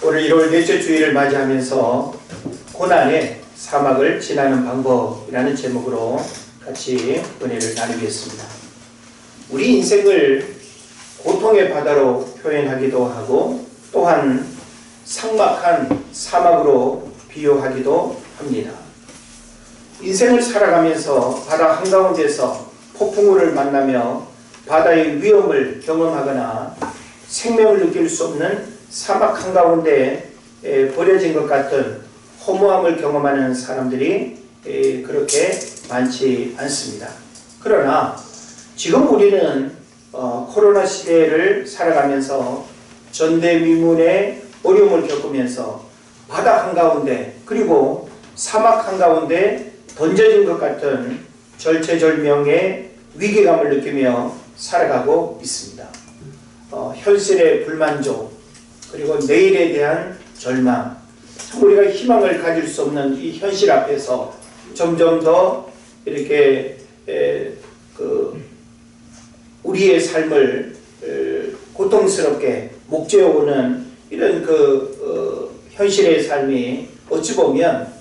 오늘 1월 넷째 주일을 맞이하면서 고난의 사막을 지나는 방법이라는 제목으로 같이 은혜를 나누겠습니다. 우리 인생을 고통의 바다로 표현하기도 하고 또한 삭막한 사막으로 비유하기도 합니다. 인생을 살아가면서 바다 한가운데서 폭풍우를 만나며 바다의 위험을 경험하거나 생명을 느낄 수 없는 사막 한가운데 버려진 것 같은 허무함을 경험하는 사람들이 그렇게 많지 않습니다. 그러나 지금 우리는 코로나 시대를 살아가면서 전대미문의 어려움을 겪으면서 바다 한가운데 그리고 사막 한가운데 던져진 것 같은 절체절명의 위기감을 느끼며 살아가고 있습니다. 현실의 불만족 그리고 내일에 대한 절망, 우리가 희망을 가질 수 없는 이 현실 앞에서 점점 더 이렇게 우리의 삶을 고통스럽게 목죄어오는 이런 현실의 삶이 어찌 보면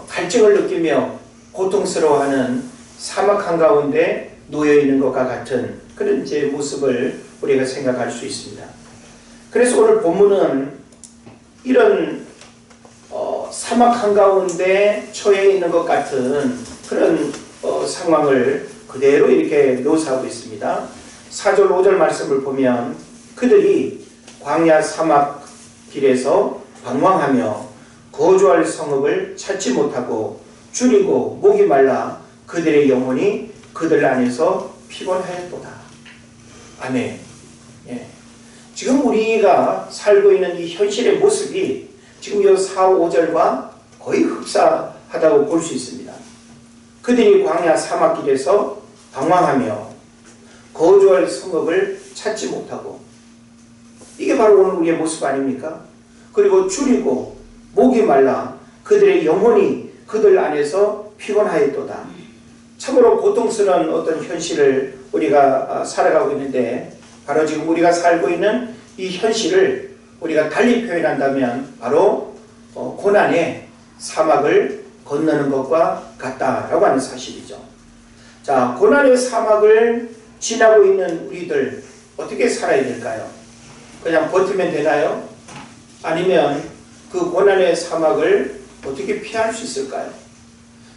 갈증을 느끼며 고통스러워하는 사막 한가운데 놓여 있는 것과 같은 그런 이제 모습을 우리가 생각할 수 있습니다. 그래서 오늘 본문은 이런 사막 한가운데 처해 있는 것 같은 그런 상황을 그대로 이렇게 묘사하고 있습니다. 4절 5절 말씀을 보면 그들이 광야 사막 길에서 방황하며 거주할 성읍을 찾지 못하고 줄이고 목이 말라 그들의 영혼이 그들 안에서 피곤하였도다. 아멘. 예. 지금 우리가 살고 있는 이 현실의 모습이 지금 이 4, 5절과 거의 흡사하다고 볼 수 있습니다. 그들이 광야 사막길에서 방황하며 거주할 성읍을 찾지 못하고 이게 바로 오늘 우리의 모습 아닙니까? 그리고 줄이고 목이 말라 그들의 영혼이 그들 안에서 피곤하였도다. 참으로 고통스러운 어떤 현실을 우리가 살아가고 있는데 바로 지금 우리가 살고 있는 이 현실을 우리가 달리 표현한다면 바로 고난의 사막을 건너는 것과 같다라고 하는 사실이죠. 자, 고난의 사막을 지나고 있는 우리들 어떻게 살아야 될까요? 그냥 버티면 되나요? 아니면 그 고난의 사막을 어떻게 피할 수 있을까요?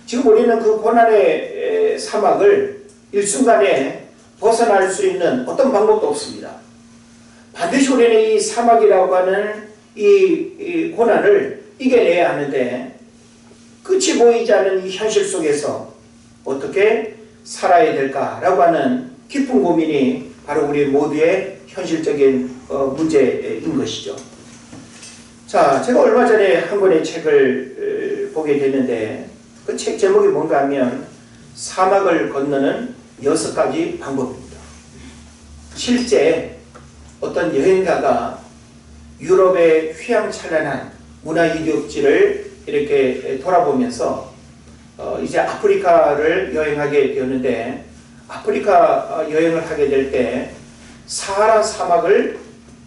지금 우리는 그 고난의 사막을 일순간에 벗어날 수 있는 어떤 방법도 없습니다. 반드시 우리는 이 사막이라고 하는 이 고난을 이겨내야 하는데 끝이 보이지 않는 이 현실 속에서 어떻게 살아야 될까라고 하는 깊은 고민이 바로 우리 모두의 현실적인 문제인 것이죠. 자, 제가 얼마 전에 한 권의 책을 보게 됐는데 그 책 제목이 뭔가 하면 사막을 건너는 6가지 방법입니다. 실제 어떤 여행가가 유럽의 휘황찬란한 문화유적지를 이렇게 돌아보면서 이제 아프리카를 여행하게 되었는데 아프리카 여행을 하게 될 때 사하라 사막을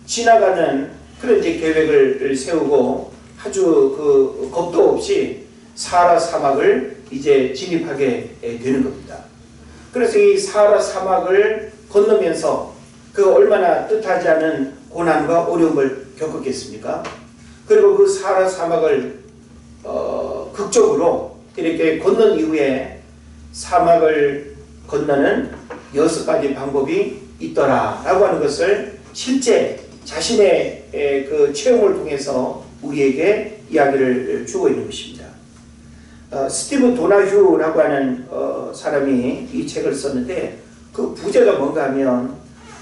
지나가는 그런 이제 계획을 세우고 아주 겁도 없이 사하라 사막을 이제 진입하게 되는 겁니다. 그래서 이 사하라 사막을 건너면서 그 얼마나 뜻하지 않은 고난과 어려움을 겪었겠습니까? 그리고 그 사하라 사막을 극적으로 이렇게 건넌 이후에 사막을 건너는 6가지 방법이 있더라라고 하는 것을 실제 자신의 그 체험을 통해서 우리에게 이야기를 주고 있는 것입니다. 스티브 도나휴라고 하는 사람이 이 책을 썼는데 그 부제가 뭔가 하면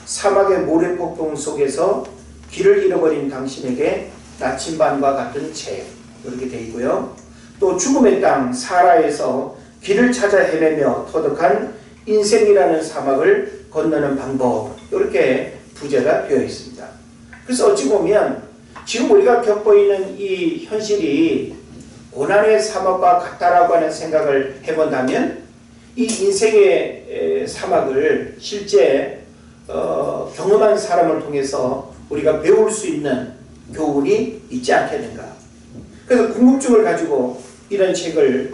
사막의 모래폭풍 속에서 길을 잃어버린 당신에게 나침반과 같은 책 이렇게 되어 있고요. 또 죽음의 땅 사라에서 길을 찾아 헤매며 터득한 인생이라는 사막을 건너는 방법 이렇게 부제가 되어 있습니다. 그래서 어찌 보면 지금 우리가 겪고 있는 이 현실이 고난의 사막과 같다라고 하는 생각을 해본다면 이 인생의 사막을 실제 경험한 사람을 통해서 우리가 배울 수 있는 교훈이 있지 않겠는가. 그래서 궁금증을 가지고 이런 책을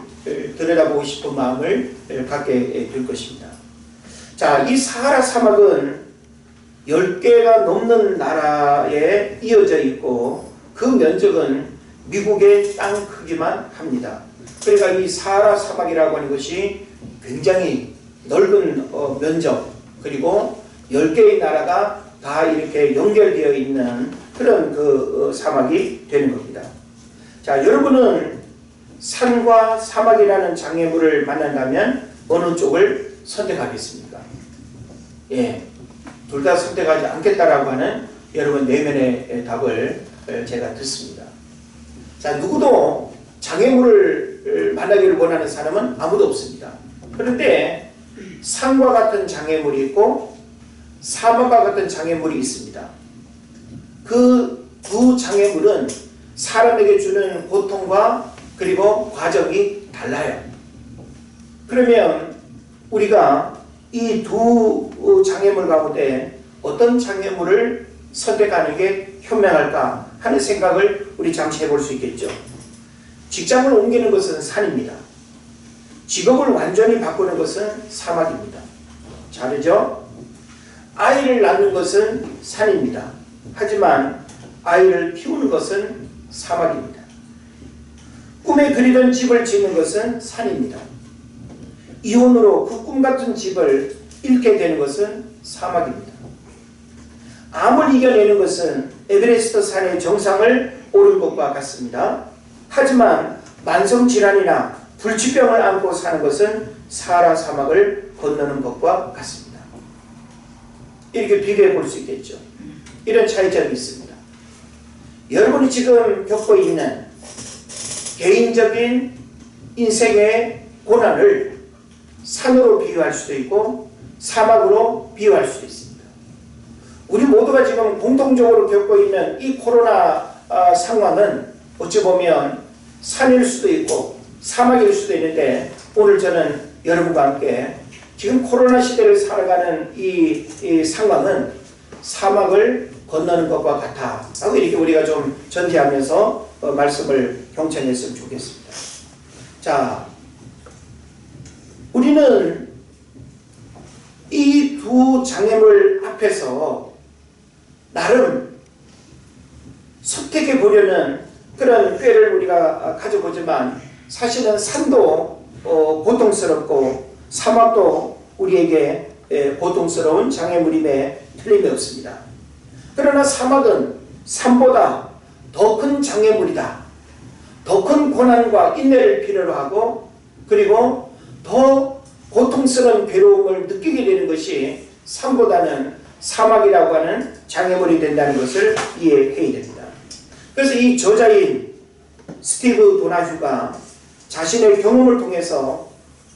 들여다보고 싶은 마음을 갖게 될 것입니다. 자, 이 사하라 사막은 10개가 넘는 나라에 이어져 있고 그 면적은 미국의 땅 크기만 합니다. 그러니까 이 사하라 사막이라고 하는 것이 굉장히 넓은 면적, 그리고 10개의 나라가 다 이렇게 연결되어 있는 그런 그 사막이 되는 겁니다. 자, 여러분은 산과 사막이라는 장애물을 만난다면 어느 쪽을 선택하겠습니까? 예, 둘 다 선택하지 않겠다라고 하는 여러분 내면의 답을 제가 듣습니다. 자, 누구도 장애물을 만나기를 원하는 사람은 아무도 없습니다. 그런데 산과 같은 장애물이 있고 사막과 같은 장애물이 있습니다. 그 두 장애물은 사람에게 주는 고통과 그리고 과정이 달라요. 그러면 우리가 이 두 장애물 가운데 어떤 장애물을 선택하는 게 현명할까 하는 생각을 우리 잠시 해볼 수 있겠죠. 직장을 옮기는 것은 산입니다. 직업을 완전히 바꾸는 것은 사막입니다. 다르죠? 아이를 낳는 것은 산입니다. 하지만 아이를 키우는 것은 사막입니다. 꿈에 그리던 집을 짓는 것은 산입니다. 이혼으로 그 꿈같은 집을 잃게 되는 것은 사막입니다. 암을 이겨내는 것은 에베레스트 산의 정상을 오른 것과 같습니다. 하지만 만성질환이나 불치병을 안고 사는 것은 사하라 사막을 건너는 것과 같습니다. 이렇게 비교해 볼 수 있겠죠. 이런 차이점이 있습니다. 여러분이 지금 겪고 있는 개인적인 인생의 고난을 산으로 비유할 수도 있고 사막으로 비유할 수도 있습니다. 우리 모두가 지금 공통적으로 겪고 있는 이 코로나 상황은 어찌 보면 산일 수도 있고 사막일 수도 있는데, 오늘 저는 여러분과 함께 지금 코로나 시대를 살아가는 이 상황은 사막을 건너는 것과 같아 라고 이렇게 우리가 좀 전제하면서 말씀을 경청했으면 좋겠습니다. 자, 우리는 이 두 장애물 앞에서 나름 선택해 보려는 그런 꾀를 우리가 가져보지만, 사실은 산도 고통스럽고 사막도 우리에게 고통스러운 장애물임에 틀림이 없습니다. 그러나 사막은 산보다 더 큰 장애물이다. 더 큰 고난과 인내를 필요로 하고, 그리고 더 고통스러운 괴로움을 느끼게 되는 것이 산보다는 사막이라고 하는 장애물이 된다는 것을 이해해야 됩니다. 그래서 이 저자인 스티브 도나휴가 자신의 경험을 통해서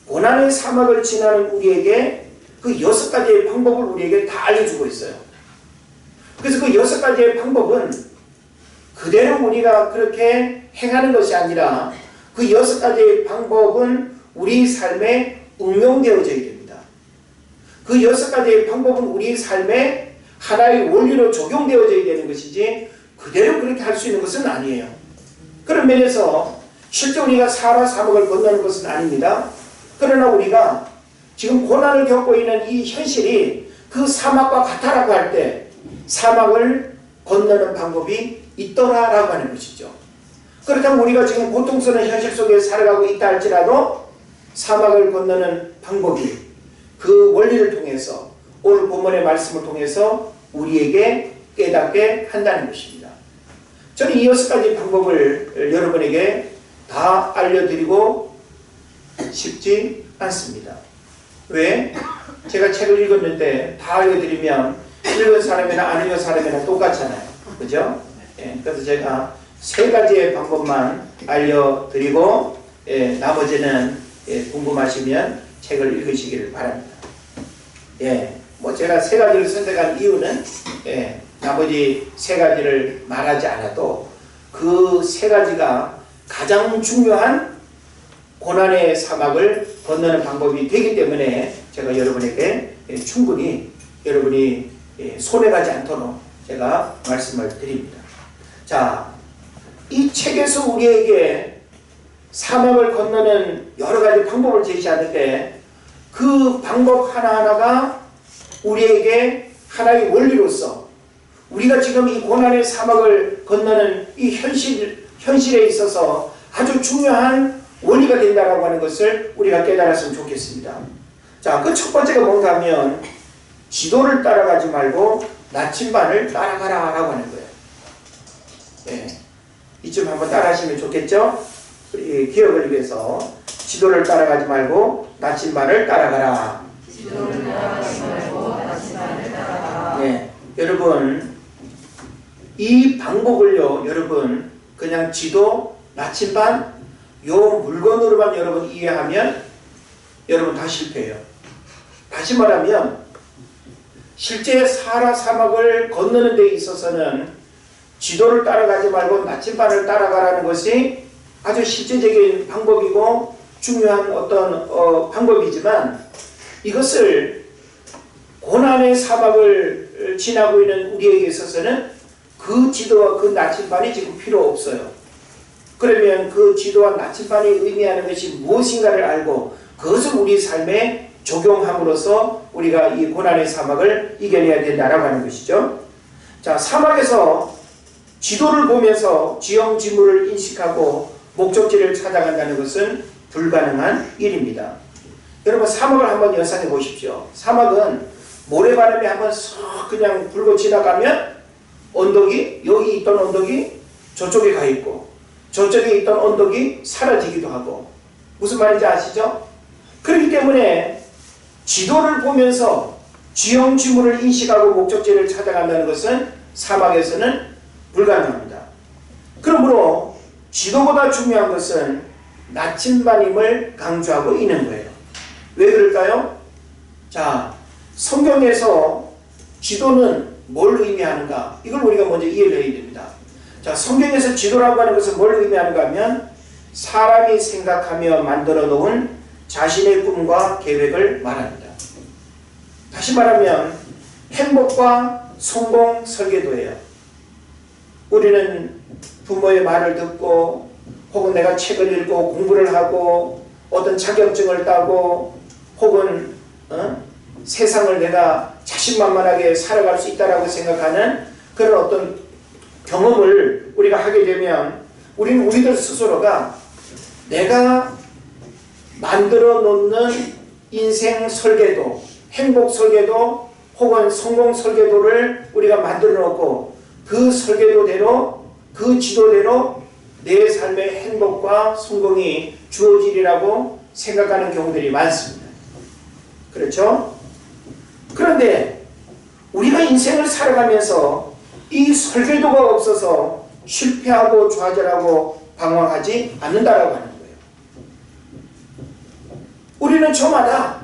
고난의 사막을 지나는 우리에게 그 6가지의 방법을 우리에게 다 알려주고 있어요. 그래서 그 6가지의 방법은 그대로 우리가 그렇게 행하는 것이 아니라 그 6가지의 방법은 우리 삶에 응용되어져야 됩니다. 그 6가지의 방법은 우리 삶에 하나의 원리로 적용되어져야 되는 것이지 그대로 그렇게 할 수 있는 것은 아니에요. 그런 면에서 실제 우리가 사하라 사막을 건너는 것은 아닙니다. 그러나 우리가 지금 고난을 겪고 있는 이 현실이 그 사막과 같다라고 할 때 사막을 건너는 방법이 있더라라고 하는 것이죠. 그렇다면 우리가 지금 고통스러운 현실 속에 살아가고 있다 할지라도 사막을 건너는 방법이 그 원리를 통해서 오늘 본문의 말씀을 통해서 우리에게 깨닫게 한다는 것입니다. 저는 이 6가지 방법을 여러분에게 다 알려드리고 싶지 않습니다. 왜? 제가 책을 읽었는데 다 알려드리면 읽은 사람이나 안 읽은 사람이나 똑같잖아요. 그죠? 예, 그래서 제가 3가지의 방법만 알려드리고 나머지는 궁금하시면 책을 읽으시기를 바랍니다. 뭐 제가 3가지를 선택한 이유는 나머지 3가지를 말하지 않아도 그 3가지가 가장 중요한 고난의 사막을 건너는 방법이 되기 때문에 제가 여러분에게 충분히 여러분이 손해가지 않도록 제가 말씀을 드립니다. 자, 이 책에서 우리에게 사막을 건너는 여러 가지 방법을 제시하는데 그 방법 하나하나가 우리에게 하나의 원리로서 우리가 지금 이 고난의 사막을 건너는 이 현실에 있어서 아주 중요한 원리가 된다라고 하는 것을 우리가 깨달았으면 좋겠습니다. 자, 그 첫 번째가 뭔가 하면 지도를 따라가지 말고 나침반을 따라가라 라고 하는 거예요. 네. 이쯤 한번 따라하시면 좋겠죠? 기억을 위해서 지도를 따라가지 말고 나침반을 따라가라. 지도를 따라가지 말고 나침반을 따라가라. 네. 여러분 이 방법을요, 여러분 그냥 지도, 나침반 요 물건으로만 여러분 이해하면 여러분 다 실패해요. 다시 말하면 실제 사라 사막을 건너는 데 있어서는 지도를 따라가지 말고 나침반을 따라가라는 것이 아주 실제적인 방법이고 중요한 어떤 방법이지만 이것을 고난의 사막을 지나고 있는 우리에게 있어서는 그 지도와 그 나침반이 지금 필요 없어요. 그러면 그 지도와 나침반이 의미하는 것이 무엇인가를 알고 그것을 우리 삶에 적용함으로써 우리가 이 고난의 사막을 이겨내야 된다라고 하는 것이죠. 자, 사막에서 지도를 보면서 지형지물을 인식하고 목적지를 찾아간다는 것은 불가능한 일입니다. 여러분 사막을 한번 연상해 보십시오. 사막은 모래바람이 한번 싹 그냥 불고 지나가면 언덕이 여기 있던 언덕이 저쪽에 가 있고 저쪽에 있던 언덕이 사라지기도 하고 무슨 말인지 아시죠? 그렇기 때문에 지도를 보면서 지형지물을 인식하고 목적지를 찾아간다는 것은 사막에서는 불가능합니다. 그러므로 지도보다 중요한 것은 나침반임을 강조하고 있는 거예요. 왜 그럴까요? 자, 성경에서 지도는 뭘 의미하는가? 이걸 우리가 먼저 이해를 해야 됩니다. 자, 성경에서 지도라고 하는 것은 뭘 의미하는가 하면 사람이 생각하며 만들어 놓은 자신의 꿈과 계획을 말합니다. 다시 말하면 행복과 성공 설계도예요. 우리는 부모의 말을 듣고 혹은 내가 책을 읽고 공부를 하고 어떤 자격증을 따고 혹은 세상을 내가 자신만만하게 살아갈 수 있다라고 생각하는 그런 어떤 경험을 우리가 하게 되면 우리는 우리들 스스로가 내가 만들어 놓는 인생 설계도, 행복 설계도 혹은 성공 설계도를 우리가 만들어 놓고 그 설계도대로 그 지도대로 내 삶의 행복과 성공이 주어지리라고 생각하는 경우들이 많습니다. 그렇죠? 그런데 우리가 인생을 살아가면서 이 설계도가 없어서 실패하고 좌절하고 방황하지 않는다라고 하는 거예요. 우리는 저마다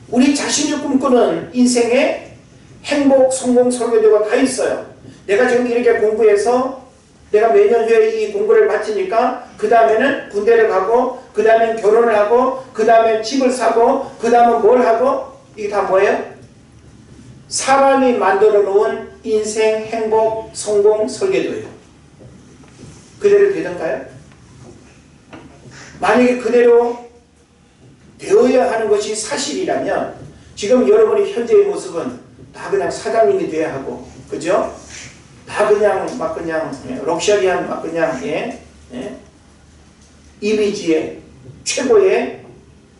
우리 자신이 꿈꾸는 인생의 행복, 성공 설계도가 다 있어요. 내가 지금 이렇게 공부해서 내가 매년 후에 이 공부를 마치니까 그 다음에는 군대를 가고 그 다음엔 결혼을 하고 그 다음엔 집을 사고 그 다음은 뭘 하고 이게 다 뭐예요? 사람이 만들어 놓은 인생 행복 성공 설계도예요. 그대로 되던가요? 만약에 그대로 되어야 하는 것이 사실이라면 지금 여러분의 현재의 모습은 다 그냥 사장님이 돼야 하고 그죠? 다 그냥 막 그냥 럭셔리한 막 그냥 이미지의 최고의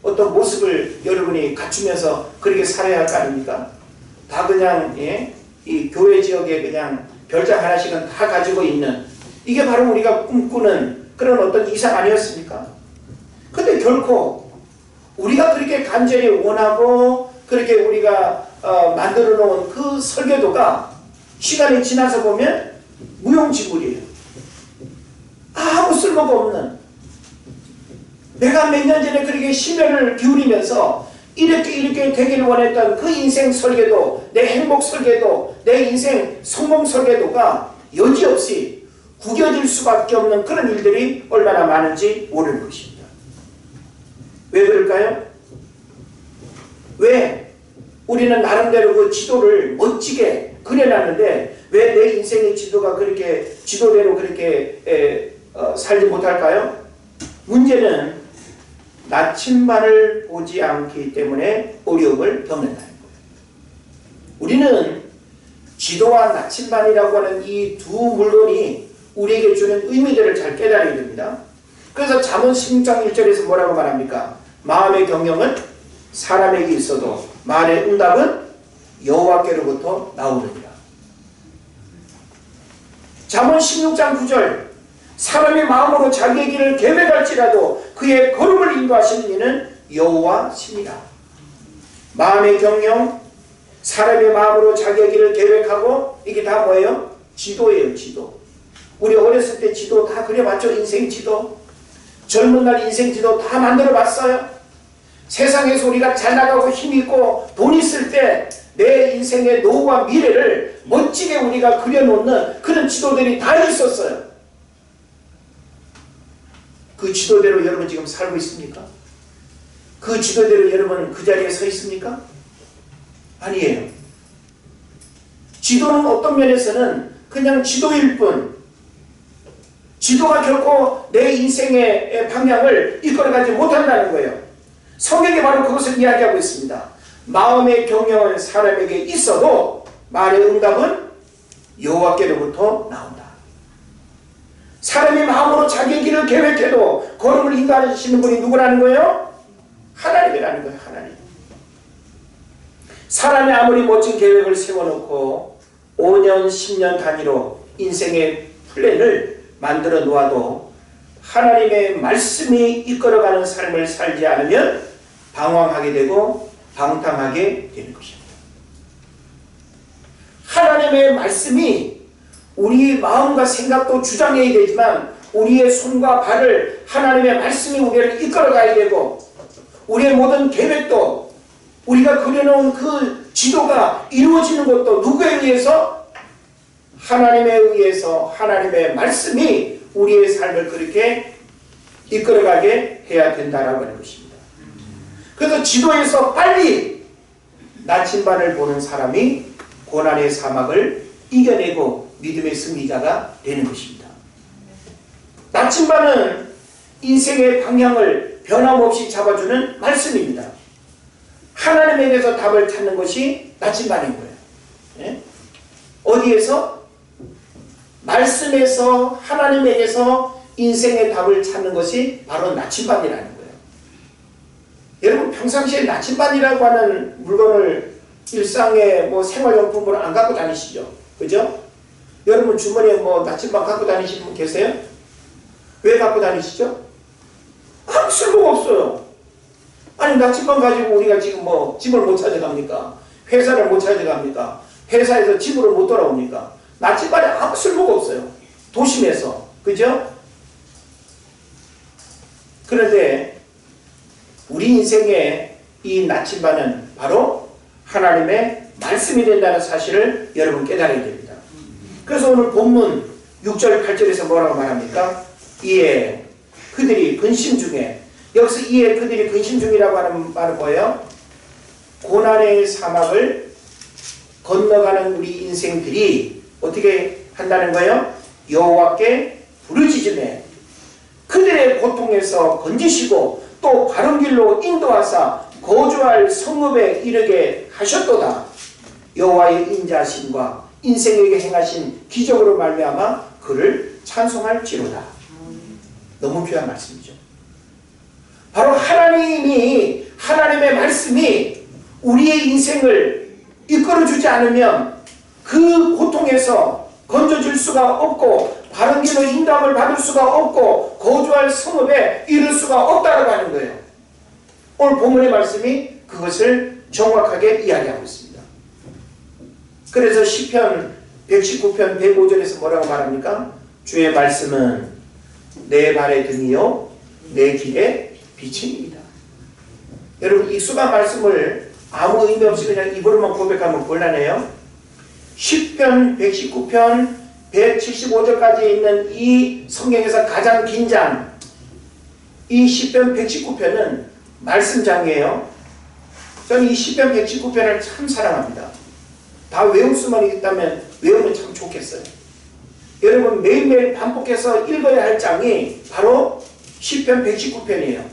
어떤 모습을 여러분이 갖추면서 그렇게 살아야 할 거 아닙니까? 다 그냥 이 교회 지역에 그냥 별장 하나씩은 다 가지고 있는 이게 바로 우리가 꿈꾸는 그런 어떤 이상 아니었습니까? 근데 결코 우리가 그렇게 간절히 원하고 그렇게 우리가 만들어 놓은 그 설계도가 시간이 지나서 보면 무용지물이에요. 아무 쓸모가 없는 내가 몇 년 전에 그렇게 심혈을 기울이면서 이렇게 되기를 원했던 그 인생 설계도, 내 행복 설계도, 내 인생 성공 설계도가 여지없이 구겨질 수밖에 없는 그런 일들이 얼마나 많은지 모르는 것입니다. 왜 그럴까요? 왜 우리는 나름대로 그 지도를 멋지게 그 그려놨는데 왜 내 인생의 지도가 그렇게 지도대로 그렇게 살지 못할까요? 문제는 나침반을 보지 않기 때문에 어려움을 겪는다는 거예요. 우리는 지도와 나침반이라고 하는 이 두 물건이 우리에게 주는 의미들을 잘 깨달아야 됩니다. 그래서 잠언 16장 1절에서 뭐라고 말합니까? 마음의 경영은 사람에게 있어도 말의 응답은 여호와께로부터 나오느니라. 잠언 16장 9절 사람의 마음으로 자기의 길을 계획할지라도 그의 걸음을 인도하시는 이는 여호와시니라. 마음의 경영, 사람의 마음으로 자기의 길을 계획하고 이게 다 뭐예요? 지도예요. 지도. 우리 어렸을 때 지도 다 그려봤죠? 인생 지도. 젊은 날 인생 지도 다 만들어 봤어요. 세상에서 우리가 잘 나가고 힘있고 돈 있을 때 내 인생의 노후와 미래를 멋지게 우리가 그려놓는 그런 지도들이 다 있었어요. 그 지도대로 여러분 지금 살고 있습니까? 그 지도대로 여러분 그 자리에 서 있습니까? 아니에요. 지도는 어떤 면에서는 그냥 지도일 뿐, 지도가 결코 내 인생의 방향을 이끌어가지 못한다는 거예요. 성경이 바로 그것을 이야기하고 있습니다. 마음의 경영은 사람에게 있어도 말의 응답은 여호와께로부터 나온다. 사람이 마음으로 자기의 길을 계획해도 걸음을 인도하시는 분이 누구라는 거예요? 하나님이라는 거예요. 하나님. 사람이 아무리 멋진 계획을 세워놓고 5년, 10년 단위로 인생의 플랜을 만들어 놓아도 하나님의 말씀이 이끌어가는 삶을 살지 않으면 방황하게 되고 방탕하게 되는 것입니다. 하나님의 말씀이 우리 마음과 생각도 주장해야 되지만 우리의 손과 발을 하나님의 말씀이 우리를 이끌어가야 되고 우리의 모든 계획도 우리가 그려놓은 그 지도가 이루어지는 것도 누구에 의해서? 하나님에 의해서 하나님의 말씀이 우리의 삶을 그렇게 이끌어가게 해야 된다라고 하는 것입니다. 그래서 지도에서 빨리 나침반을 보는 사람이 고난의 사막을 이겨내고 믿음의 승리자가 되는 것입니다. 나침반은 인생의 방향을 변함없이 잡아주는 말씀입니다. 하나님에 대해서 답을 찾는 것이 나침반인 거예요. 예? 어디에서? 말씀에서 하나님에게서 인생의 답을 찾는 것이 바로 나침반이라는 거예요. 여러분 평상시에 나침반이라고 하는 물건을 일상의 생활용품으로 안 갖고 다니시죠? 그죠? 여러분 주머니에 나침반 갖고 다니시는 분 계세요? 왜 갖고 다니시죠? 아무 쓸모가 없어요. 아니 나침반 가지고 우리가 지금 집을 못 찾아갑니까? 회사를 못 찾아갑니까? 회사에서 집으로 못 돌아옵니까? 나침반이 아무 쓸모가 없어요. 도심에서. 그죠? 그런데 우리 인생의 이 나침반은 바로 하나님의 말씀이 된다는 사실을 여러분 깨달아야 됩니다. 그래서 오늘 본문 6절 8절에서 뭐라고 말합니까? 이에 그들이 근심 중에, 여기서 이에 그들이 근심 중이라고 하는 말은 뭐예요? 고난의 사막을 건너가는 우리 인생들이 어떻게 한다는 거예요? 여호와께 부르짖으매 그들의 고통에서 건지시고 또 바른 길로 인도하사 거주할 성읍에 이르게 하셨도다. 여호와의 인자하심과 인생에게 행하신 기적으로 말미암아 그를 찬송할지로다. 너무 귀한 말씀이죠. 바로 하나님이, 하나님의 말씀이 우리의 인생을 이끌어주지 않으면 그 고통에서 건져줄 수가 없고 바른 길로 인도함을 받을 수가 없고 거주할 성읍에 이를 수가 없다라고 하는 거예요. 오늘 본문의 말씀이 그것을 정확하게 이야기하고 있습니다. 그래서 시편 119편 105절에서 뭐라고 말합니까? 주의 말씀은 내 발의 등이요 내 길의 빛입니다. 여러분 익숙한 말씀을 아무 의미 없이 그냥 입으로만 고백하면 곤란해요. 시편 119편 175절까지 있는 이 성경에서 가장 긴 장, 이 시편 119편은 말씀장이에요. 저는 이 시편 119편을 참 사랑합니다. 다 외울 수만 있다면 외우면 참 좋겠어요. 여러분 매일매일 반복해서 읽어야 할 장이 바로 시편 119편이에요.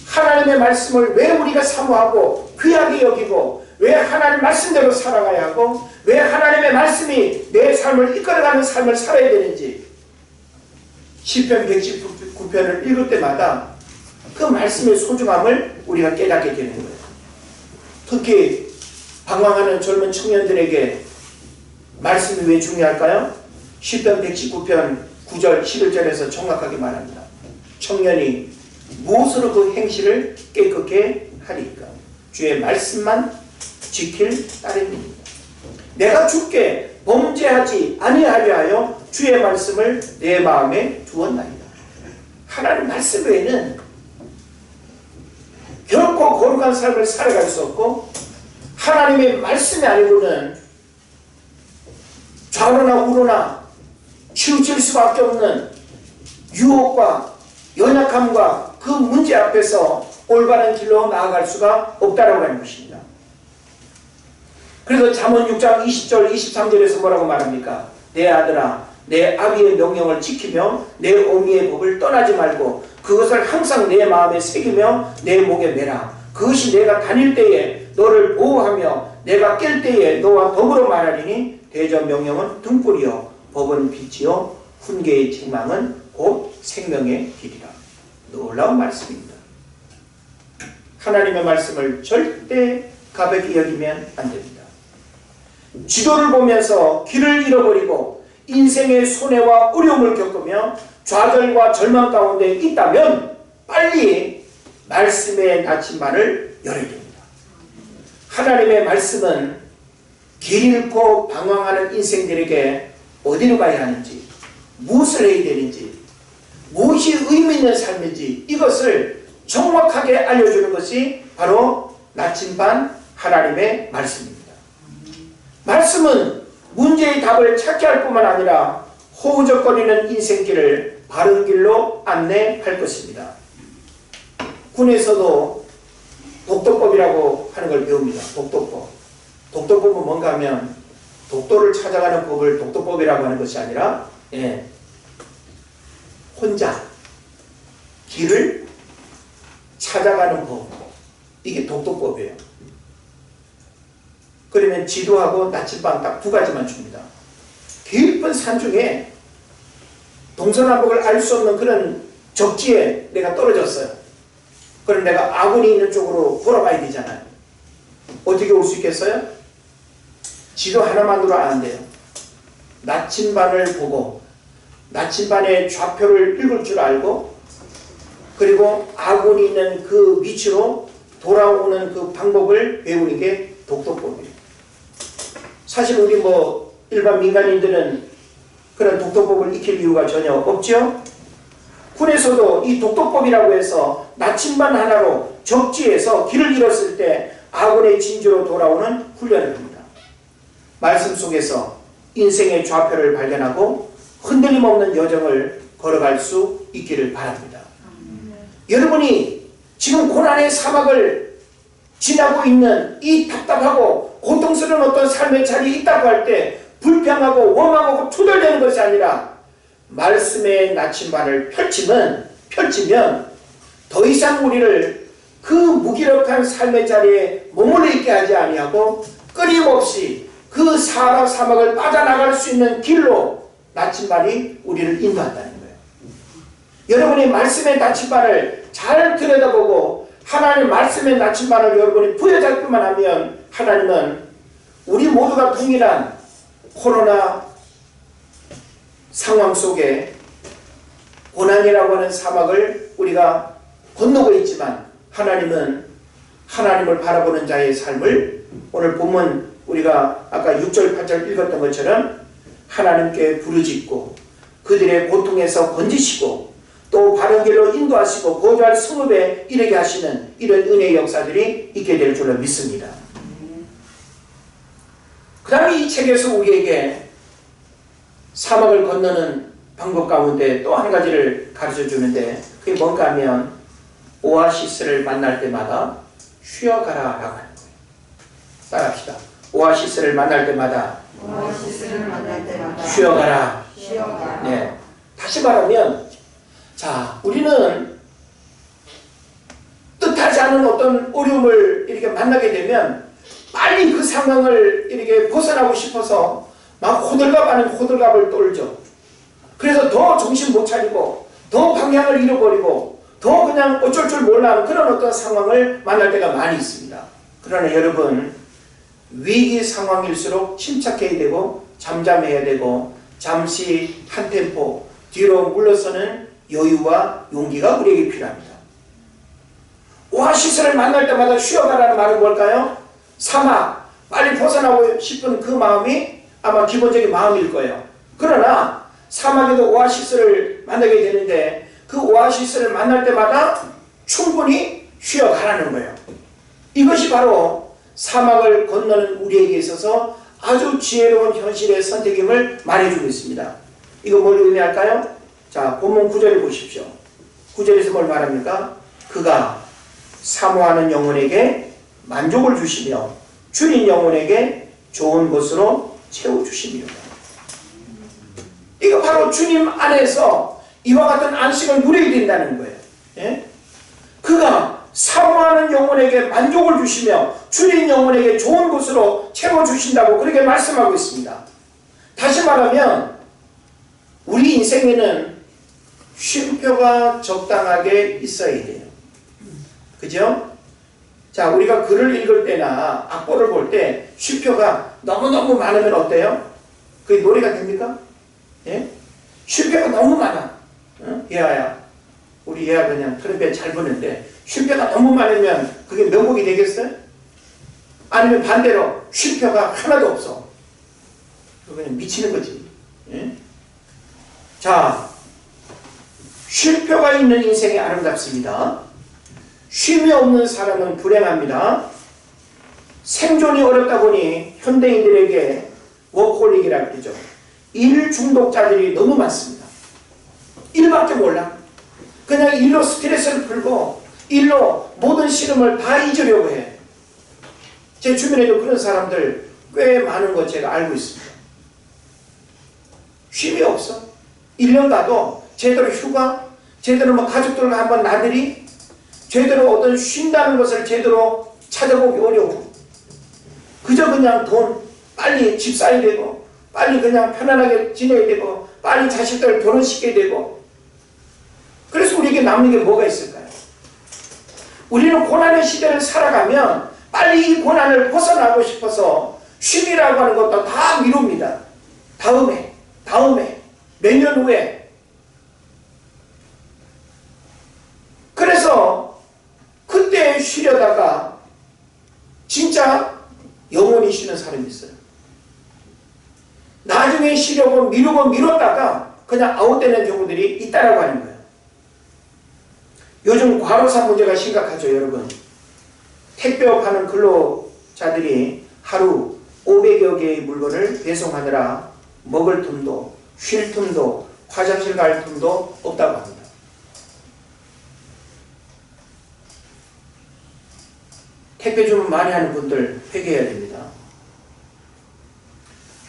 하나님의 말씀을 왜 우리가 사모하고 귀하게 여기고 왜 하나님 말씀대로 살아가야 하고 왜 하나님의 말씀이 내 삶을 이끌어가는 삶을 살아야 되는지 시편 119편을 읽을 때마다 그 말씀의 소중함을 우리가 깨닫게 되는 거예요. 특히 방황하는 젊은 청년들에게 말씀이 왜 중요할까요? 시편 119편 9절 11절에서 정확하게 말합니다. 청년이 무엇으로 그 행실을 깨끗게 하리까? 주의 말씀만 지킬 따름입니다. 내가 주께 범죄하지 아니하려 하여 주의 말씀을 내 마음에 두었나이다. 하나님 말씀 외에는 결코 거룩한 삶을 살아갈 수 없고 하나님의 말씀이 아니고는 좌로나 우로나 치우칠 수밖에 없는 유혹과 연약함과 그 문제 앞에서 올바른 길로 나아갈 수가 없다라고 하는 것입니다. 그래서 잠언 6장 20절 23절에서 뭐라고 말합니까? 내 아들아 내 아비의 명령을 지키며 내 어미의 법을 떠나지 말고 그것을 항상 내 마음에 새기며 내 목에 매라. 그것이 내가 다닐 때에 너를 보호하며 내가 깰 때에 너와 더불어 말하리니 대저 명령은 등불이요 법은 빛이요 훈계의 책망은 곧 생명의 길이라. 놀라운 말씀입니다. 하나님의 말씀을 절대 가볍게 여기면 안 됩니다. 지도를 보면서 길을 잃어버리고 인생의 손해와 어려움을 겪으며 좌절과 절망 가운데 있다면 빨리 말씀의 나침반을 열어야 됩니다. 하나님의 말씀은 길 잃고 방황하는 인생들에게 어디로 가야 하는지, 무엇을 해야 되는지, 무엇이 의미 있는 삶인지 이것을 정확하게 알려주는 것이 바로 나침반 하나님의 말씀입니다. 말씀은 문제의 답을 찾게 할 뿐만 아니라 허우적거리는 인생길을 바른 길로 안내할 것입니다. 군에서도 독도법이라고 하는 걸 배웁니다. 독도법. 독도법은 뭔가 하면 독도를 찾아가는 법을 독도법이라고 하는 것이 아니라 혼자 길을 찾아가는 법. 이게 독도법이에요. 그러면 지도하고 나침반 딱 두 가지만 줍니다. 깊은 산 중에 동서남북을 알 수 없는 그런 적지에 내가 떨어졌어요. 그럼 내가 아군이 있는 쪽으로 돌아가야 되잖아요. 어떻게 올 수 있겠어요? 지도 하나만으로 안 돼요. 나침반을 보고 나침반의 좌표를 읽을 줄 알고 그리고 아군이 있는 그 위치로 돌아오는 그 방법을 배우는 게 독도법이에요. 사실 우리 일반 민간인들은 그런 독도법을 익힐 이유가 전혀 없죠. 군에서도 이 독도법이라고 해서 나침반 하나로 적지에서 길을 잃었을 때 아군의 진주로 돌아오는 훈련을 합니다. 말씀 속에서 인생의 좌표를 발견하고 흔들림 없는 여정을 걸어갈 수 있기를 바랍니다. 여러분이 지금 고난의 사막을 지나고 있는 이 답답하고 고통스러운 어떤 삶의 자리에 있다고 할 때 불평하고 원망하고 투덜대는 것이 아니라 말씀의 나침반을 펼치면 더 이상 우리를 그 무기력한 삶의 자리에 머물러 있게 하지 아니하고 끊임없이 그 사하라 사막을 빠져나갈 수 있는 길로 나침반이 우리를 인도한다는 거예요. 여러분이 말씀의 나침반을 잘 들여다보고 하나님 말씀의 나침반을 여러분이 부여잡기만 하면 하나님은 우리 모두가 동일한 코로나 상황 속에 고난이라고 하는 사막을 우리가 건너고 있지만 하나님은 하나님을 바라보는 자의 삶을 오늘 본문 우리가 아까 6절 8절 읽었던 것처럼 하나님께 부르짖고 그들의 고통에서 건지시고 또 바른 길로 인도하시고 거주할 성읍에 이르게 하시는 이런 은혜의 역사들이 있게 될 줄로 믿습니다. 그 다음에 이 책에서 우리에게 사막을 건너는 방법 가운데 또 한 가지를 가르쳐 주는데 그게 뭔가 하면 오아시스를 만날 때마다 쉬어가라 라고 하는 거예요. 따라합시다. 오아시스를 만날 때마다 오아시스를 만날 때마다 쉬어가라. 쉬어가라. 네. 다시 말하면, 자, 우리는 뜻하지 않은 어떤 어려움을 이렇게 만나게 되면 빨리 그 상황을 이렇게 벗어나고 싶어서 막 호들갑 아닌 호들갑을 떨죠. 그래서 더 정신 못 차리고 더 방향을 잃어버리고 더 그냥 어쩔 줄 몰라 하는 그런 어떤 상황을 만날 때가 많이 있습니다. 그러나 여러분, 위기 상황일수록 침착해야 되고 잠잠해야 되고 잠시 한 템포 뒤로 물러서는 여유와 용기가 우리에게 필요합니다. 오아시스를 만날 때마다 쉬어가라는 말은 뭘까요? 사막, 빨리 벗어나고 싶은 그 마음이 아마 기본적인 마음일 거예요. 그러나 사막에도 오아시스를 만나게 되는데 그 오아시스를 만날 때마다 충분히 쉬어가라는 거예요. 이것이 바로 사막을 건너는 우리에게 있어서 아주 지혜로운 현실의 선택임을 말해주고 있습니다. 이거 뭘 의미할까요? 자, 본문 9절을 보십시오. 9절에서 뭘 말합니까? 그가 사모하는 영혼에게 만족을 주시며 줄인 영혼에게 좋은 것으로 채워주십니다. 이거 바로 주님 안에서 이와 같은 안식을 누려야 된다는 거예요. 예? 그가 사모하는 영혼에게 만족을 주시며 줄인 영혼에게 좋은 것으로 채워주신다고 그렇게 말씀하고 있습니다. 다시 말하면 우리 인생에는 쉼표가 적당하게 있어야 돼요. 그죠? 자, 우리가 글을 읽을 때나 악보를 볼 때 쉼표가 너무너무 많으면 어때요? 그게 노래가 됩니까? 예? 쉼표가 너무 많아. 어? 예아야. 우리 예아 그냥 트럼펫 잘 부는데 쉼표가 너무 많으면 그게 명곡이 되겠어요? 아니면 반대로 쉼표가 하나도 없어. 그냥 미치는 거지. 예? 자, 쉼표가 있는 인생이 아름답습니다. 쉼이 없는 사람은 불행합니다. 생존이 어렵다 보니 현대인들에게 워커홀릭이라고 그러죠. 일 중독자들이 너무 많습니다. 일밖에 몰라. 그냥 일로 스트레스를 풀고 일로 모든 시름을 다 잊으려고 해. 제 주변에도 그런 사람들 꽤 많은 거 제가 알고 있습니다. 쉼이 없어. 1년 가도 제대로 휴가, 제대로 뭐 가족들과 한번 나들이, 제대로 어떤 쉰다는 것을 제대로 찾아보기 어려워. 그저 그냥 돈, 빨리 집 사야 되고, 빨리 그냥 편안하게 지내야 되고, 빨리 자식들 결혼시켜야 되고. 그래서 우리에게 남는 게 뭐가 있을까요? 우리는 고난의 시대를 살아가면 빨리 이 고난을 벗어나고 싶어서 쉼이라고 하는 것도 다 미룹니다. 다음에, 몇 년 후에. 그래서 그때 쉬려다가 진짜 영원히 쉬는 사람이 있어요. 나중에 쉬려고 미뤘다가 그냥 아웃되는 경우들이 있다라고 하는 거예요. 요즘 과로사 문제가 심각하죠, 여러분. 택배업 하는 근로자들이 하루 500여 개의 물건을 배송하느라 먹을 틈도 쉴 틈도 화장실 갈 틈도 없다고 합니다. 택배 주문 많이 하는 분들 회개해야 됩니다.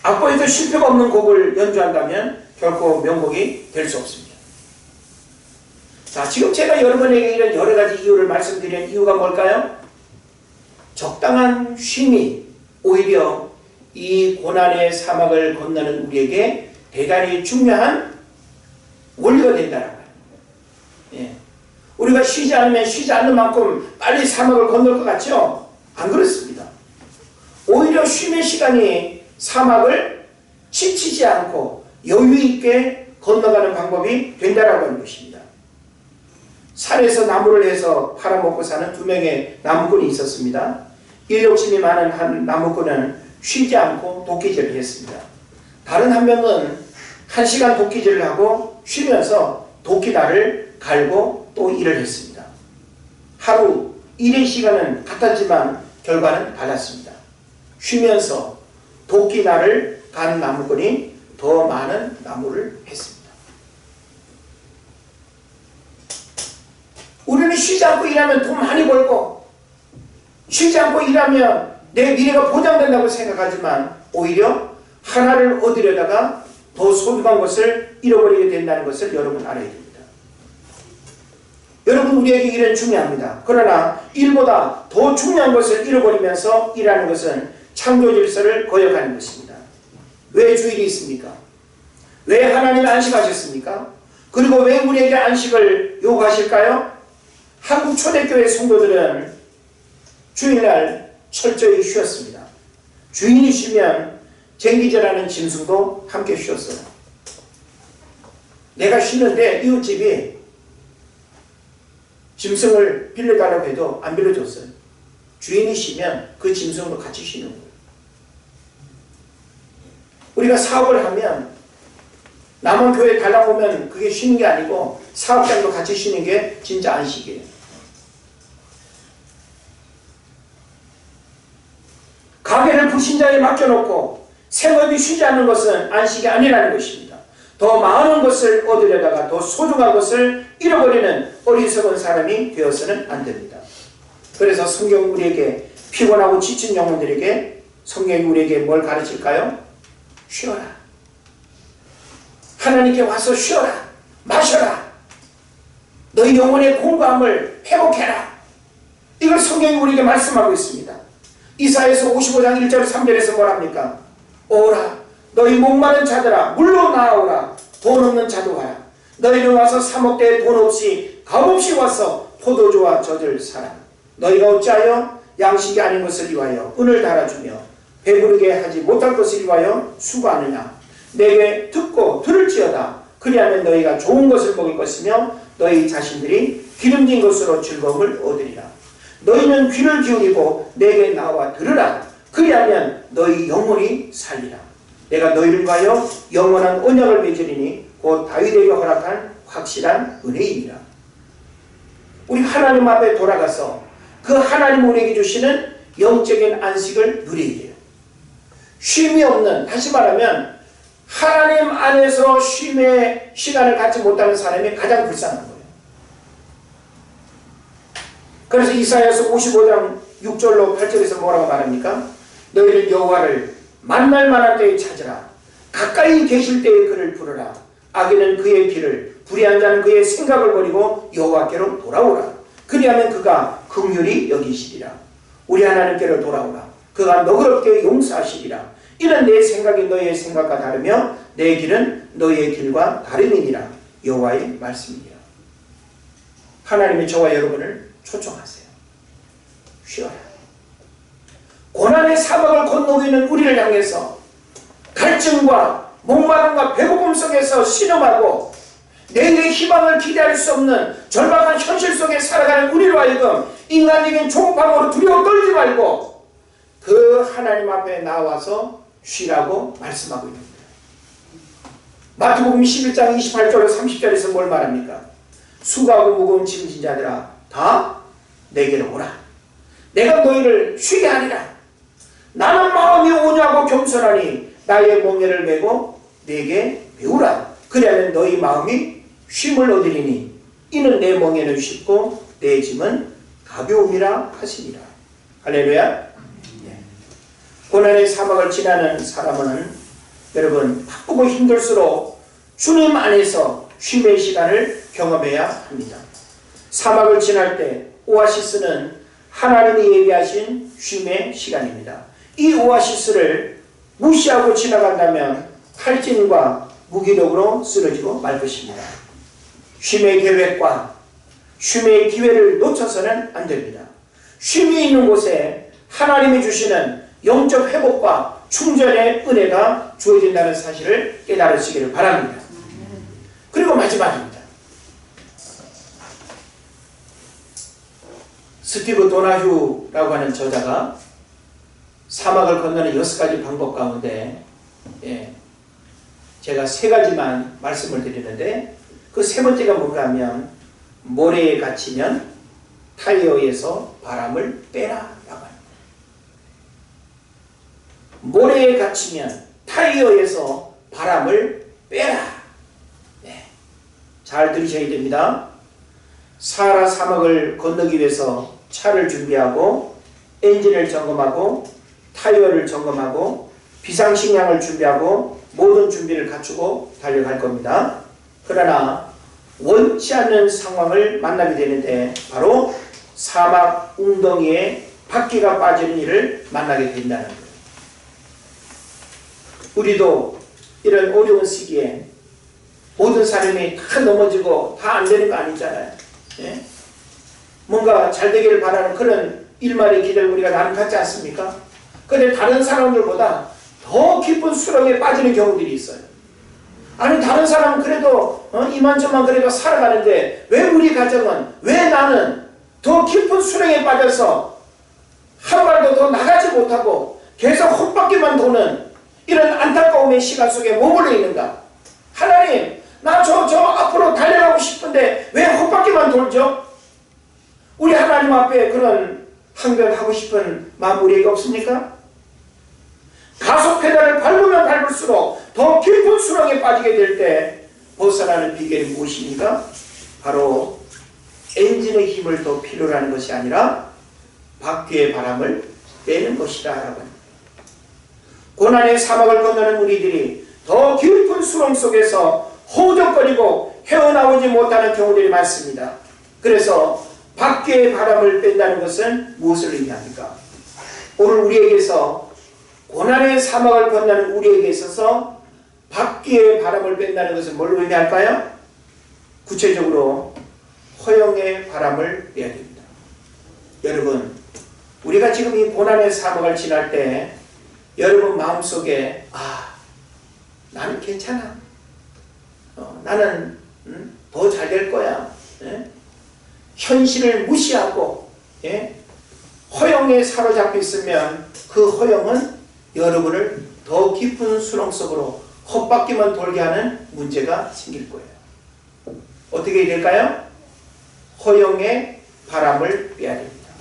악보에도 쉼표가 없는 곡을 연주한다면 결코 명곡이 될 수 없습니다. 자, 지금 제가 여러분에게 이런 여러 가지 이유를 말씀드린 이유가 뭘까요? 적당한 쉼이 오히려 이 고난의 사막을 건너는 우리에게 대단히 중요한 원리가 된다는 거예요. 예. 우리가 쉬지 않으면 쉬지 않는 만큼 빨리 사막을 건널 것 같죠? 안 그렇습니다. 오히려 쉼의 시간이 사막을 지치지 않고 여유 있게 건너가는 방법이 된다라고 하는 것입니다. 산에서 나무를 해서 팔아먹고 사는 2명의 나무꾼이 있었습니다. 일 욕심이 많은 한 나무꾼은 쉬지 않고 도끼질을 했습니다. 다른 한 명은 1시간 도끼질을 하고 쉬면서 도끼날을 갈고 또 일을 했습니다. 하루 일의 시간은 같았지만 결과는 달랐습니다. 쉬면서 도끼날을 간 나무꾼이 더 많은 나무를 했습니다. 우리는 쉬지 않고 일하면 돈 많이 벌고, 쉬지 않고 일하면 내 미래가 보장된다고 생각하지만 오히려 하나를 얻으려다가 더 소중한 것을 잃어버리게 된다는 것을 여러분 알아야 됩니다. 여러분, 우리에게 일은 중요합니다. 그러나 일보다 더 중요한 것을 잃어버리면서 일하는 것은 창조 질서를 거역하는 것입니다. 왜 주일이 있습니까? 왜 하나님이 안식하셨습니까? 그리고 왜 우리에게 안식을 요구하실까요? 한국 초대교회 성도들은 주일날 철저히 쉬었습니다. 주인이 쉬면 쟁기제라는 짐승도 함께 쉬었어요. 내가 쉬는데 이웃집이 짐승을 빌려달라고 해도 안 빌려줬어요. 주인이 쉬면 그 짐승도 같이 쉬는 거예요. 우리가 사업을 하면 남은 교회 달라고 하면 그게 쉬는 게 아니고 사업장도 같이 쉬는 게 진짜 안식이에요. 가게를 불신자에 맡겨놓고 생업이 쉬지 않는 것은 안식이 아니라는 것입니다. 더 많은 것을 얻으려다가 더 소중한 것을 잃어버리는 어리석은 사람이 되어서는 안 됩니다. 그래서 성경 우리에게 피곤하고 지친 영혼들에게 성경이 우리에게 뭘 가르칠까요? 쉬어라. 하나님께 와서 쉬어라. 마셔라. 너희 영혼의 공감을 회복해라. 이걸 성경이 우리에게 말씀하고 있습니다. 이사야서 55장 1절 3절에서 뭐랍니까? 오라 너희 목마른 자들아 물로 나아오라. 돈 없는 자도 와라. 너희는 와서 사 먹되 돈 없이 값없이 와서 포도주와 젖을 사라. 너희가 어찌하여 양식이 아닌 것을 위하여 은을 달아주며 배부르게 하지 못할 것을 위하여 수고하느냐. 내게 듣고 들을지어다. 그리하면 너희가 좋은 것을 먹을 것이며 너희 자신들이 기름진 것으로 즐거움을 얻으리라. 너희는 귀를 기울이고 내게 나와 들으라. 그리하면 너희 영혼이 살리라. 내가 너희를 위하여 영원한 언약을 맺으리니 곧 다윗에게 허락한 확실한 은혜이니라. 우리 하나님 앞에 돌아가서 그 하나님 우리에게 주시는 영적인 안식을 누려야 돼요. 쉼이 없는, 다시 말하면 하나님 안에서 쉼의 시간을 갖지 못하는 사람이 가장 불쌍한 거예요. 그래서 이사야서 55장 6절로 8절에서 뭐라고 말합니까? 너희는 여호와를 만날 만한 때에 찾으라. 가까이 계실 때에 그를 부르라. 악인은 그의 길을, 불의한 자는 그의 생각을 버리고 여호와께로 돌아오라. 그리하면 그가 긍휼히 여기시리라. 우리 하나님께로 돌아오라. 그가 너그럽게 용서하시리라. 이는 내 생각이 너희의 생각과 다르며 내 길은 너희의 길과 다름이니라. 여호와의 말씀이니라. 하나님이 저와 여러분을 초청하세요. 쉬어라. 고난의 사막을 건너고 있는 우리를 향해서 갈증과 목마름과 배고픔 속에서 신음하고 내일의 희망을 기대할 수 없는 절박한 현실 속에 살아가는 우리로 하여금 인간적인 조급함으로 두려워 떨지 말고 그 하나님 앞에 나와서 쉬라고 말씀하고 있습니다. 마태복음 11장 28절로 30절에서 뭘 말합니까? 수고하고 무거운 짐진 자들아 다 내게로 오라. 내가 너희를 쉬게 하리라. 나는 마음이 온유하고 겸손하니 나의 멍에를 메고 내게 배우라. 그래야면 너희 마음이 쉼을 얻으리니 이는 내 멍에는 쉽고 내 짐은 가벼움이라 하시니라. 할렐루야. 고난의 사막을 지나는 사람은 여러분 바쁘고 힘들수록 주님 안에서 쉼의 시간을 경험해야 합니다. 사막을 지날 때 오아시스는 하나님이 예비하신 쉼의 시간입니다. 이 오아시스를 무시하고 지나간다면 탈진과 무기력으로 쓰러지고 말 것입니다. 쉼의 계획과 쉼의 기회를 놓쳐서는 안 됩니다. 쉼이 있는 곳에 하나님이 주시는 영적 회복과 충전의 은혜가 주어진다는 사실을 깨달으시기를 바랍니다. 그리고 마지막입니다. 스티브 도나휴라고 하는 저자가 사막을 건너는 6가지 방법 가운데 제가 3가지만 말씀을 드리는데 그 3번째가 뭔가 하면 모래에 갇히면 타이어에서 바람을 빼라 라고 합니다. 모래에 갇히면 타이어에서 바람을 빼라. 잘 들으셔야 됩니다. 사하라 사막을 건너기 위해서 차를 준비하고 엔진을 점검하고 타이어를 점검하고 비상식량을 준비하고 모든 준비를 갖추고 달려갈 겁니다. 그러나 원치 않는 상황을 만나게 되는데 바로 사막 웅덩이에 바퀴가 빠지는 일을 만나게 된다는 거예요. 우리도 이런 어려운 시기에 모든 사람이 다 넘어지고 다 안 되는 거 아니잖아요. 예? 뭔가 잘 되기를 바라는 그런 일말의 기대를 우리가 나눠 갖지 않습니까? 그런데 다른 사람들보다 더 깊은 수렁에 빠지는 경우들이 있어요. 아니 다른 사람은 그래도 이만저만 그래도 살아가는데 왜 우리 가정은, 왜 나는 더 깊은 수렁에 빠져서 한 발도 더 나가지 못하고 계속 헛바퀴만 도는 이런 안타까움의 시간 속에 머물러 있는가? 하나님, 나 저 앞으로 달려가고 싶은데 왜 헛바퀴만 돌죠? 우리 하나님 앞에 그런 항변하고 싶은 마음 우리에게 없습니까? 가속 페달을 밟으면 밟을수록 더 깊은 수렁에 빠지게 될 때 벗어나는 비결이 무엇입니까? 바로 엔진의 힘을 더 필요로 하는 것이 아니라 바퀴의 바람을 빼는 것이다 라고 합니다. 고난의 사막을 건너는 우리들이 더 깊은 수렁 속에서 허우적거리고 헤어나오지 못하는 경우들이 많습니다. 그래서 바퀴의 바람을 뺀다는 것은 무엇을 의미합니까? 오늘 우리에게서 고난의 사막을 건너는 우리에게 있어서 바퀴의 바람을 뺀다는 것은 뭘 의미할까요? 구체적으로 허영의 바람을 빼야 됩니다. 여러분, 우리가 지금 이 고난의 사막을 지날 때 여러분 마음속에 나는 괜찮아. 나는 더 잘 될 거야. 현실을 무시하고 허영에 사로잡혀 있으면 그 허영은 여러분을 더 깊은 수렁 속으로 헛바퀴만 돌게 하는 문제가 생길 거예요. 어떻게 될까요? 허영의 바람을 빼야 됩니다.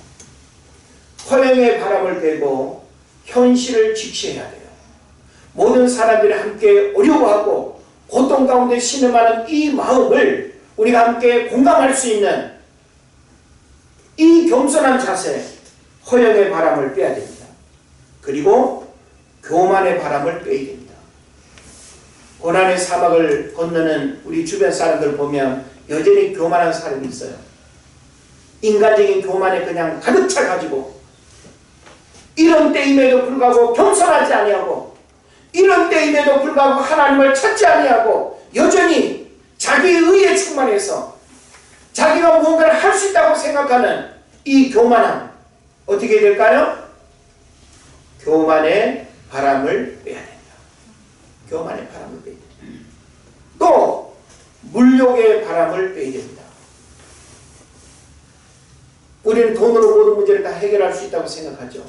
허영의 바람을 빼고 현실을 직시해야 돼요. 모든 사람들이 함께 어려워하고 고통 가운데 신음하는 이 마음을 우리가 함께 공감할 수 있는 이 겸손한 자세, 허영의 바람을 빼야 됩니다. 그리고 교만의 바람을 빼야 됩니다. 고난의 사막을 건너는 우리 주변 사람들 보면 여전히 교만한 사람이 있어요. 인간적인 교만에 그냥 가득 차가지고 이런 때임에도 불구하고 겸손하지 아니하고 이런 때임에도 불구하고 하나님을 찾지 아니하고 여전히 자기의 의에 충만해서 자기가 무언가를 할 수 있다고 생각하는 이 교만함 어떻게 될까요? 교만의 바람을 빼야 됩니다. 교만의 바람을 빼야 됩니다. 또 물욕의 바람을 빼야 됩니다. 우리는 돈으로 모든 문제를 다 해결할 수 있다고 생각하죠.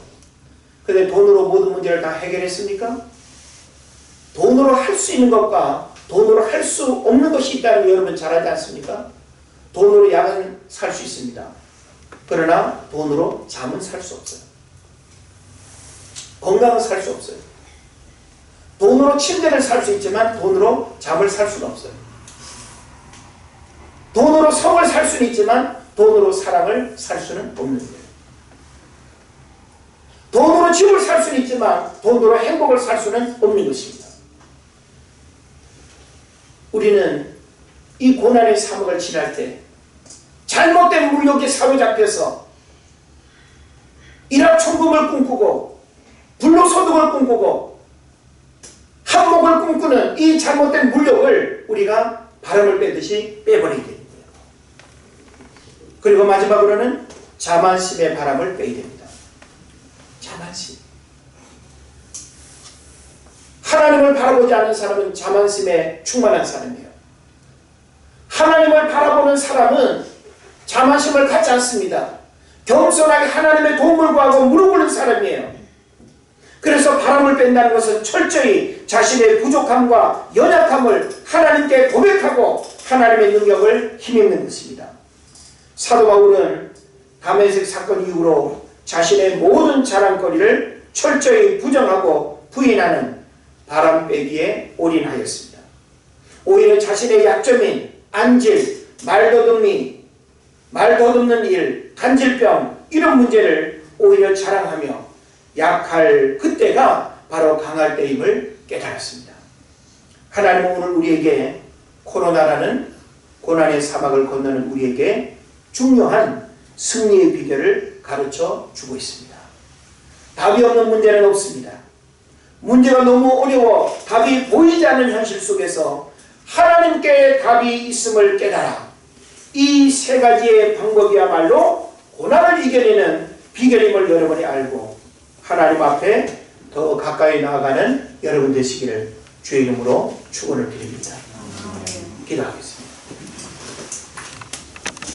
그런데 돈으로 모든 문제를 다 해결했습니까? 돈으로 할 수 있는 것과 돈으로 할 수 없는 것이 있다는 거 여러분 잘 알지 않습니까? 돈으로 약은 살 수 있습니다. 그러나 돈으로 잠은 살 수 없어요. 건강은 살 수 없어요. 돈으로 침대를 살 수 있지만 돈으로 잠을 살 수는 없어요. 돈으로 성을 살 수는 있지만 돈으로 사랑을 살 수는 없는 거예요. 돈으로 집을 살 수는 있지만 돈으로 행복을 살 수는 없는 것입니다. 우리는 이 고난의 사막을 지날 때 잘못된 물욕에 사로잡혀서 일확천금을 꿈꾸고 불로소득을 꿈꾸고 한몫을 꿈꾸는 이 잘못된 물욕을 우리가 바람을 빼듯이 빼버리게 됩니다. 그리고 마지막으로는 자만심의 바람을 빼야 됩니다. 자만심. 하나님을 바라보지 않는 사람은 자만심에 충만한 사람이에요. 하나님을 바라보는 사람은 자만심을 갖지 않습니다. 겸손하게 하나님의 도움을 구하고 무릎 꿇는 사람이에요. 그래서 바람을 뺀다는 것은 철저히 자신의 부족함과 연약함을 하나님께 고백하고 하나님의 능력을 힘입는 것입니다. 사도 바울은 다메섹 사건 이후로 자신의 모든 자랑거리를 철저히 부정하고 부인하는 바람 빼기에 올인하였습니다. 오히려 자신의 약점인 안질, 말 더듬는 일, 간질병 이런 문제를 오히려 자랑하며 약할 그때가 바로 강할 때임을 깨달았습니다. 하나님은 오늘 우리에게 코로나라는 고난의 사막을 건너는 우리에게 중요한 승리의 비결을 가르쳐 주고 있습니다. 답이 없는 문제는 없습니다. 문제가 너무 어려워 답이 보이지 않는 현실 속에서 하나님께 답이 있음을 깨달아 이 세 가지의 방법이야말로 고난을 이겨내는 비결임을 여러분이 알고 하나님 앞에 더 가까이 나아가는 여러분 되시기를 주의 이름으로 축원을 드립니다. 기도하겠습니다.